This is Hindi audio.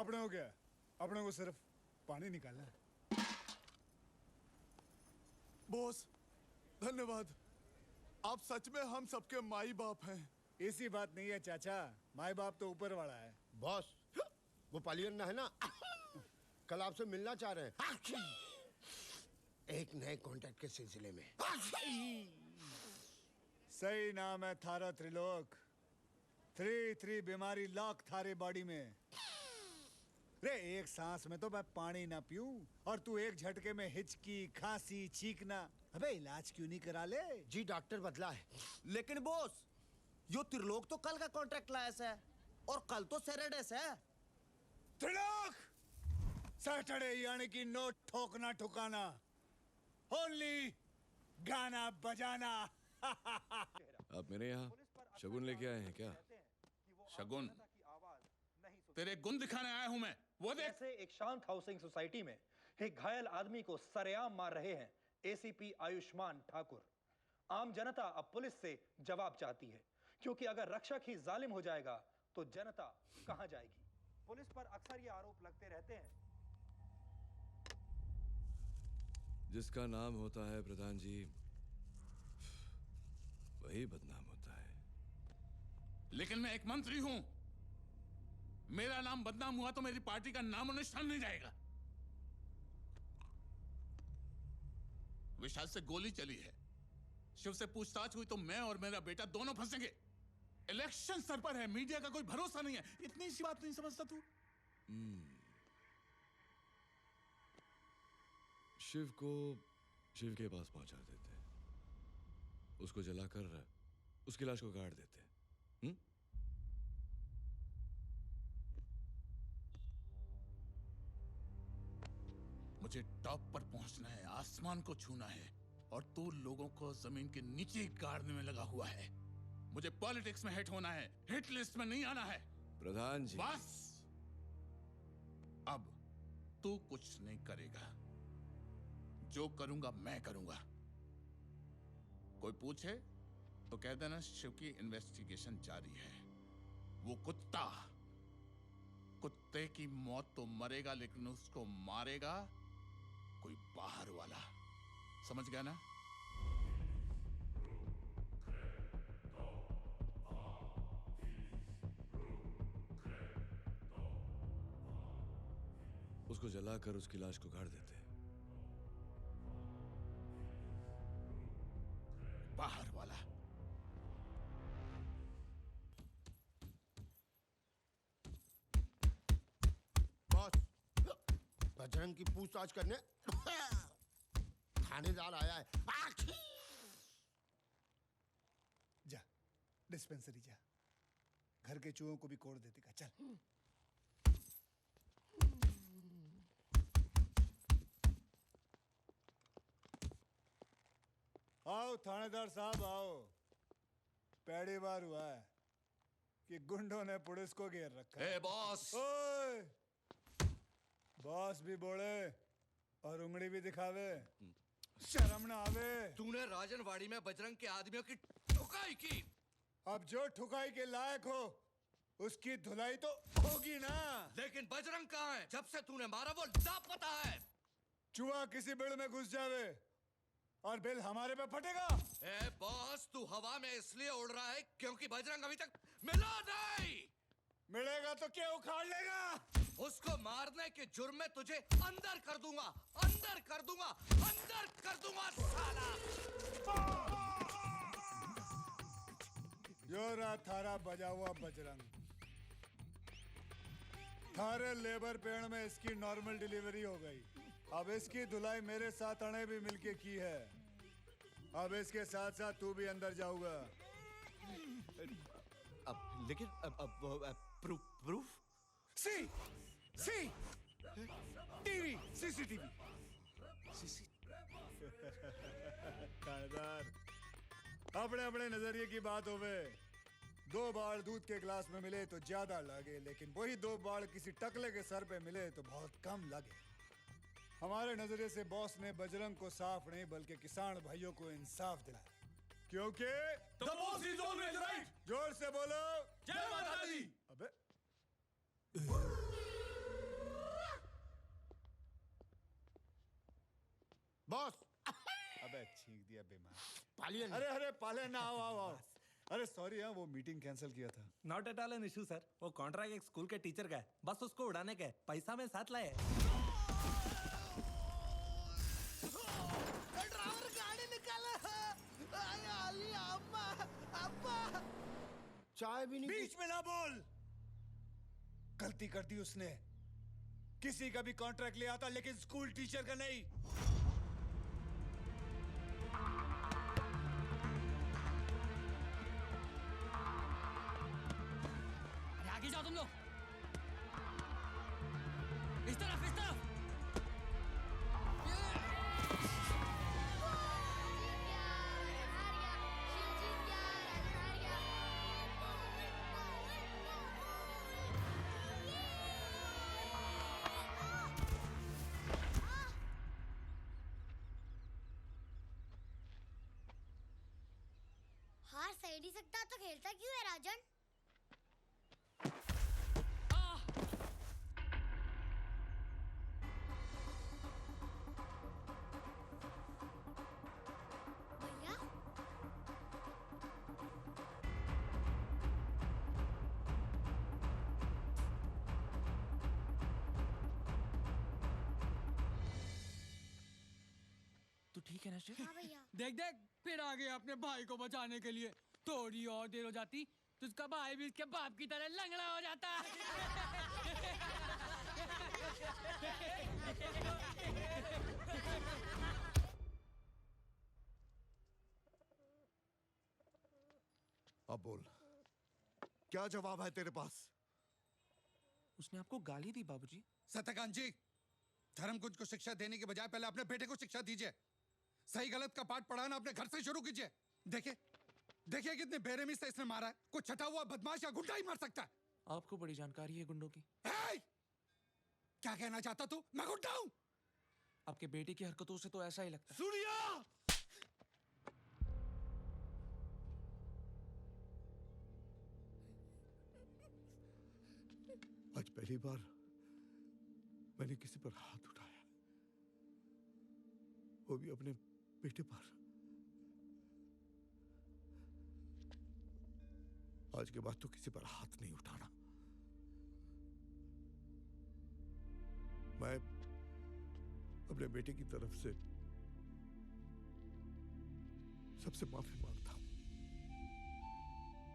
अपने को क्या, अपने को सिर्फ पानी निकालना है। बॉस धन्यवाद, आप सच में हम सबके माई बाप हैं। ऐसी बात नहीं है चाचा, माई बाप तो ऊपर वाला है। बॉस वो पालियन है ना, कल आपसे मिलना चाह रहे हैं एक नए कॉन्ट्रैक्ट के सिलसिले में। सही नाम है थारा त्रिलोक। 3 बीमारी लाख थारे बॉडी में। रे एक सांस में तो मैं पानी ना पीऊं और तू एक झटके में हिचकी, खांसी, चीखना। अबे इलाज क्यों नहीं करा ले? जी डॉक्टर बदला है। लेकिन बॉस यो त्रिलोक तो कल का कॉन्ट्रैक्ट लाया है और कल तो सैटरडे है। त्रिलोक सैटरडे यानी कि नो ठोकना ठुकाना, ओनली गाना बजाना। आप मेरे यहाँ शगुन लेके आए हैं क्या? शगुन? तेरे गुण दिखाने आया हूं मैं। वो देख। ऐसे एक शांत हाउसिंग सोसाइटी में एक घायल आदमी को सरेआम मार रहे हैं एसीपी आयुष्मान ठाकुर। आम जनता अब पुलिस से जवाब चाहती है, क्योंकि अगर रक्षक ही जालिम हो जाएगा तो जनता कहां जाएगी। पुलिस पर अक्सर ये आरोप लगते रहते हैं। जिसका नाम होता है प्रधान जी, वही बदनाम होता है। लेकिन मैं एक मंत्री हूं, मेरा नाम बदनाम हुआ तो मेरी पार्टी का नाम और निशान नहीं जाएगा। विशाल से गोली चली है, शिव से पूछताछ हुई तो मैं और मेरा बेटा दोनों फंसेंगे। इलेक्शन सर पर है, मीडिया का कोई भरोसा नहीं है। इतनी सी बात नहीं समझता तू? शिव को शिव के पास पहुंचा देते, उसको जलाकर उसकी लाश को गाड़ देते। मुझे टॉप पर पहुंचना है, आसमान को छूना है, और तू लोगों को जमीन के नीचे गाड़ने में लगा हुआ है। मुझे पॉलिटिक्स में हिट होना है, हिट लिस्ट में नहीं आना है। प्रधान जी बस अब तू कुछ नहीं करेगा, जो करूंगा मैं करूंगा। कोई पूछे तो कह देना शिव की इन्वेस्टिगेशन जारी है। वो कुत्ते की मौत तो मरेगा, लेकिन उसको मारेगा कोई बाहर वाला। समझ गया ना? उसको जलाकर उसकी लाश को गाड़ देते। बाहर वाला। बॉस बजरंग की पूछताछ करने थानेदार आया है। जा डिस्पेंसरी जा, घर के चूहों को भी कोड़ देते का। चल आओ थानेदार साहब आओ। पहली बार हुआ है कि गुंडों ने पुलिस को घेर रखा है। ए बॉस! ओए! बॉस भी बोले और उंगली भी दिखावे, शर्म ना आवे। तूने राजनवाड़ी में बजरंग के आदमियों की ठुकाई की। अब जो ठुकाई के लायक हो उसकी धुलाई तो होगी ना। लेकिन बजरंग कहाँ है? जब से तूने मारा वो लापता है। चूहा किसी बिल में घुस जावे और बिल हमारे पे फटेगा। ए बॉस, तू हवा में इसलिए उड़ रहा है क्योंकि बजरंग अभी तक मिला नहीं। मिलेगा तो क्या उखाड़ लेगा? उसको मारने के जुर्म में तुझे अंदर कर दूंगा, अंदर कर दूंगा, अंदर कर दूंगा साला। यो रहा थारा बजा हुआ बजरंग। थारे लेबर पेड़ में इसकी नॉर्मल डिलीवरी हो गई। अब इसकी धुलाई मेरे साथ अणे भी मिलके की है। अब इसके साथ साथ तू भी अंदर जाऊंगा। अब लेकिन प्रूफ सी टीवी सीसीटीवी। थानेदार अपने अपने नजरिए की बात होवे। 2 बाल दूध के गिलास में मिले तो ज्यादा लगे, लेकिन वही 2 बाल किसी टकले के सर पे मिले तो बहुत कम लगे। हमारे नजरिए से बॉस ने बजरंग को साफ नहीं बल्कि किसान भाइयों को इंसाफ दिलाया, क्योंकि The boss is always right! जोर से बोलो जय माता दी! अबे छींक दिया बीमार। पालियन अरे अरे पाले ना, आओ आओ आओ। अरे सॉरी हाँ, वो मीटिंग कैंसिल किया था। Not at all an issue sir. वो कॉन्ट्रैक्ट एक स्कूल के टीचर का है, बस उसको उड़ाने का है, पैसा में साथ लाए। ड्राइवर गाड़ी निकाले। अली अम्मा, अब्बा। चाय भी नहीं बीच में ना बोल। गलती कर दी उसने। किसी का भी कॉन्ट्रैक्ट ले आता, लेकिन स्कूल टीचर का नहीं। आगे जाओ तुम लोग। इस तरफ, इस तरफ। हार सही नहीं सकता तो खेलता क्यों है राजन? भैया तू ठीक है ना शिव? हाँ भैया। देख देख, फिर आ गया अपने भाई को बचाने के लिए। थोड़ी और देर हो जाती तो उसका भाई भी इसके बाप की तरह लंगड़ा हो जाता। अब बोल, क्या जवाब है तेरे पास? उसने आपको गाली दी बाबूजी? सत्यकांत जी, धर्मकुंज को शिक्षा देने के बजाय पहले अपने बेटे को शिक्षा दीजिए। सही गलत का पाठ पढ़ाना अपने घर से शुरू कीजिए। देखिए देखिए कितने बेरहमी से इसने मारा है। कोई छठा हुआ बदमाश या गुंडा ही मार सकता है। आपको बड़ी जानकारी है गुंडों की। हे! क्या कहना चाहता तू? मैं गुंडा हूं? आपके बेटे की हरकतों से तो ऐसा ही लगता है। सूर्या! आज पहली बार मैंने किसी पर हाथ उठाया, वो भी अपने बेटे पर। आज के बाद तो किसी पर हाथ नहीं उठाना। मैं अपने बेटे की तरफ से सबसे माफी मांगता हूं।